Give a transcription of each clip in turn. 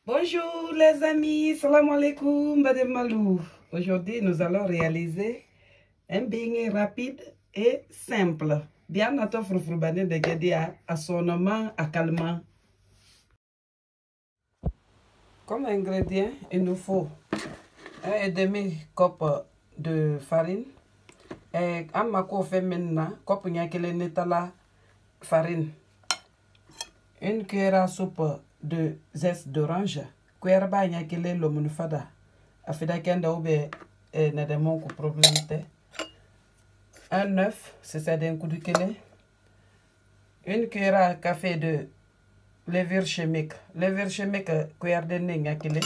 Bonjour les amis, salam alaikum, Badem Malou. Aujourd'hui, nous allons réaliser un beignet rapide et simple. Bien à ton frufrubane de guédia, assonement, accalmant. Comme ingrédient, il nous faut 1,5 cup de farine. Et un mako fait maintenant, cup nyakele netala farine. Une cuillère à soupe de zeste d'orange. Cuillère ba nyakele lo munufada. Afida kenda ube nademon ko problème te. Un œuf, c'est d'un coup de kele. Une cuillère à café de levure chimique. Levure chimique, cuillère de nez nyakele.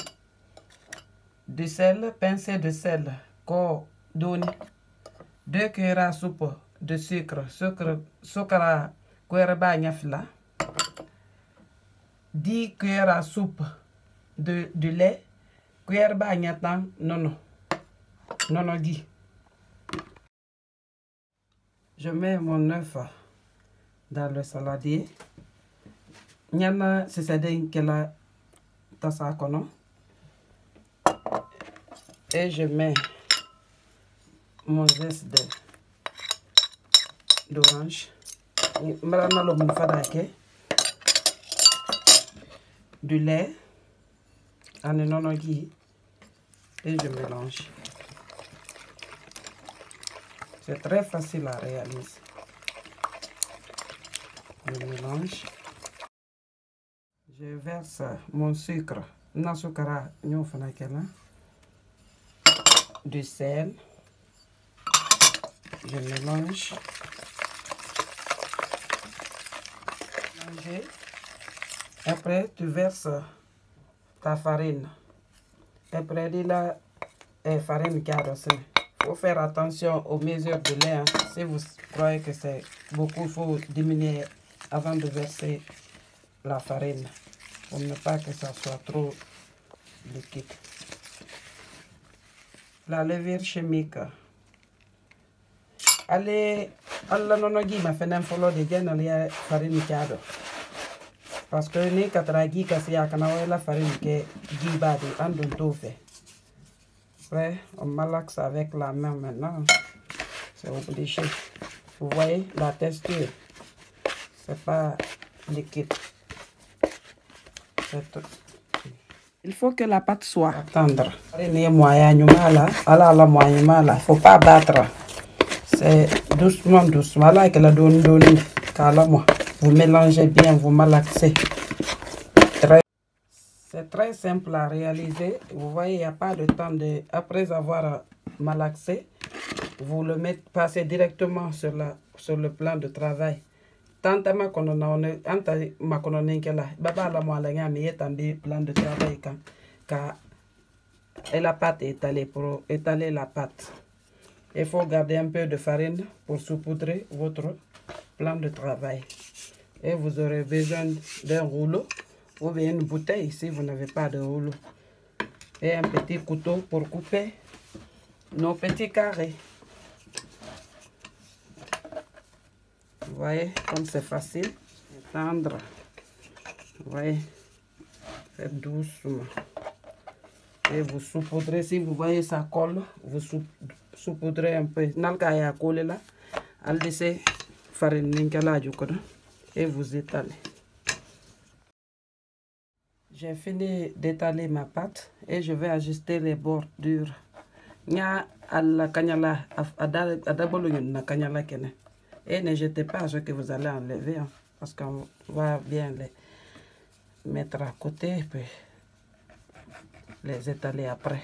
Du sel, pincée de sel, ko doni. 2 cuillères à soupe de sucre. Sucre, cuillère ba nyafila. 10 cuillères à soupe de lait. Cuillère ba nyatan nono gui. Je mets mon œuf dans le saladier. Nyana c'est kela tasa kono. Et je mets mon zeste d'orange. Du lait. Et je mélange. C'est très facile à réaliser. Je mélange. Je verse mon sucre. Du sel. Je mélange. Après, tu verses ta farine. Après, il la farine qui a reçu. Il faut faire attention aux mesures de lait. Hein. Si vous croyez que c'est beaucoup, il faut diminuer avant de verser la farine. Pour ne pas que ça soit trop liquide. La levure chimique. Allez, alla nonogi ma fenen follow de genal farine qui a reçu. Parce que ni katragi kasi yakana la farine que gibadi andun tofe. Après, on malaxe avec la main maintenant. C'est obligé. Vous voyez la texture. C'est pas liquide. Il faut que la pâte soit tendre. Il faut pas battre. C'est doucement, doucement. Là, que la donne, vous mélangez bien, vous malaxez. C'est très simple à réaliser. Vous voyez, il n'y a pas de temps de... Après avoir malaxé, vous le passez directement sur le plan de travail. Tant que ma plan de travail et la pâte est étalée pour étaler la pâte. Il faut garder un peu de farine pour saupoudrer votre plan de travail. Et vous aurez besoin d'un rouleau ou bien une bouteille si vous n'avez pas de rouleau. Et un petit couteau pour couper nos petits carrés. Vous voyez comme c'est facile. Tendre. Vous voyez. Faites doucement. Et vous saupoudrez. Si vous voyez ça colle, vous saupoudrez un peu. Nalkaya colle là. Al laisser farine ninkala jukoda. Et vous étalez. J'ai fini d'étaler ma pâte et je vais ajuster les bordures. Nya alla kanyala adabolo na kanyala kene. Et ne jetez pas ce que vous allez enlever hein, parce qu'on va bien les mettre à côté et puis les étaler après.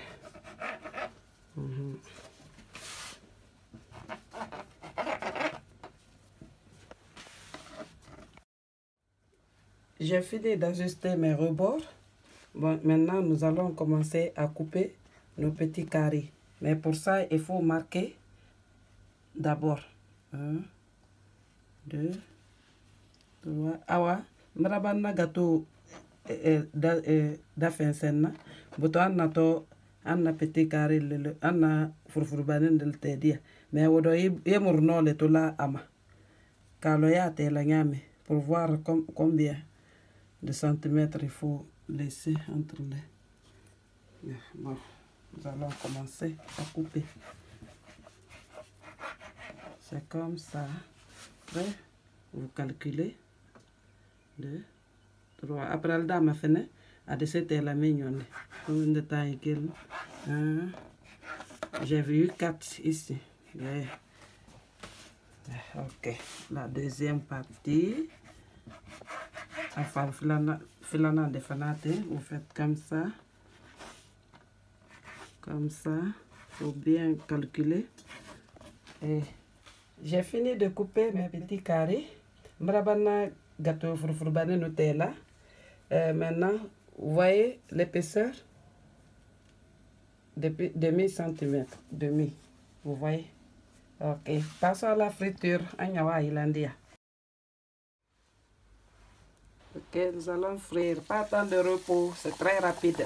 J'ai fini d'ajuster mes rebords. Bon, maintenant, nous allons commencer à couper nos petits carrés. Mais pour ça, il faut marquer d'abord 1, 2, 3. Awa, mrabanna gâteau da fensenna. Buto anna to anna petit carré le anna furfurbanen del tedia. Mais wodo yemurno le to la ama. Kalo ya te la nyame pour voir combien de centimètres il faut laisser entre les... Bon, nous allons commencer à couper. C'est comme ça. Après, vous calculez. 2, 3. Après, le dame a fini. À 17 la mignonne. Combien de temps il y a? J'ai vu 4 ici. Yeah. Ok. La deuxième partie. Enfin, filana de fanate. Vous faites comme ça. Comme ça. Il faut bien calculer. Et j'ai fini de couper mes petits carrés. Mbrabana gâteau frufrubane Nutella. Maintenant, vous voyez l'épaisseur de demi centimètre. Demi. Vous voyez? Ok. Passons à la friture. Agnawa Ilandia. Ok, nous allons frire. Pas tant de repos. C'est très rapide.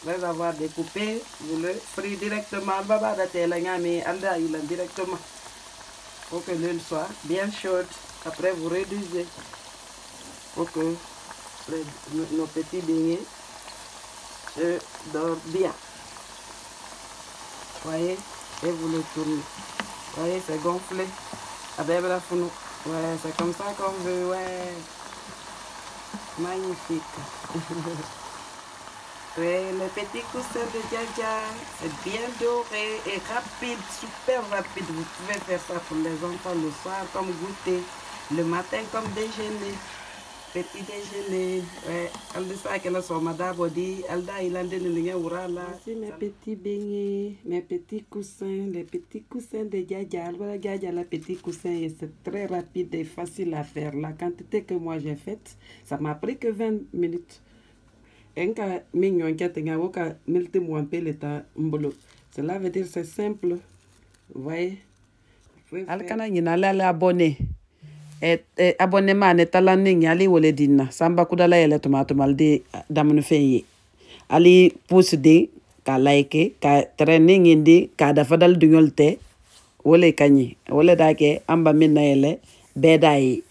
Après avoir découpé, vous le frire directement. Baba Datela Nyami Alda Ilan directement. Pour que l'huile soit bien chaude. Après, vous réduisez. Pour que nos petits beignets se dorent bien. Voyez, et vous le tournez. Voyez, c'est gonflé. Avec la founou. Ouais, c'est comme ça qu'on veut. Ouais. Magnifique. Ouais, le petit coussin de Dja, c'est bien doré et rapide, super rapide. Vous pouvez faire ça pour les enfants le soir comme goûter, le matin comme déjeuner. Petit déjeuner, ouais, voici mes petits beignets, mes petits coussins, les petits coussins de Dja. Voilà Dja, la petit coussin, et c'est très rapide et facile à faire. La quantité que moi j'ai faite, ça m'a pris que 20 minutes. Cela veut dire c'est simple. Vous voyez? Alkana nyinala abonné. Abonnement ne talaning ali wole dinna samba kudala ele tomato malde damnu feye ali pousse de ka like ka training indi ka dafa dal dunyolte wole kanyi wole dake amba minna ele bedai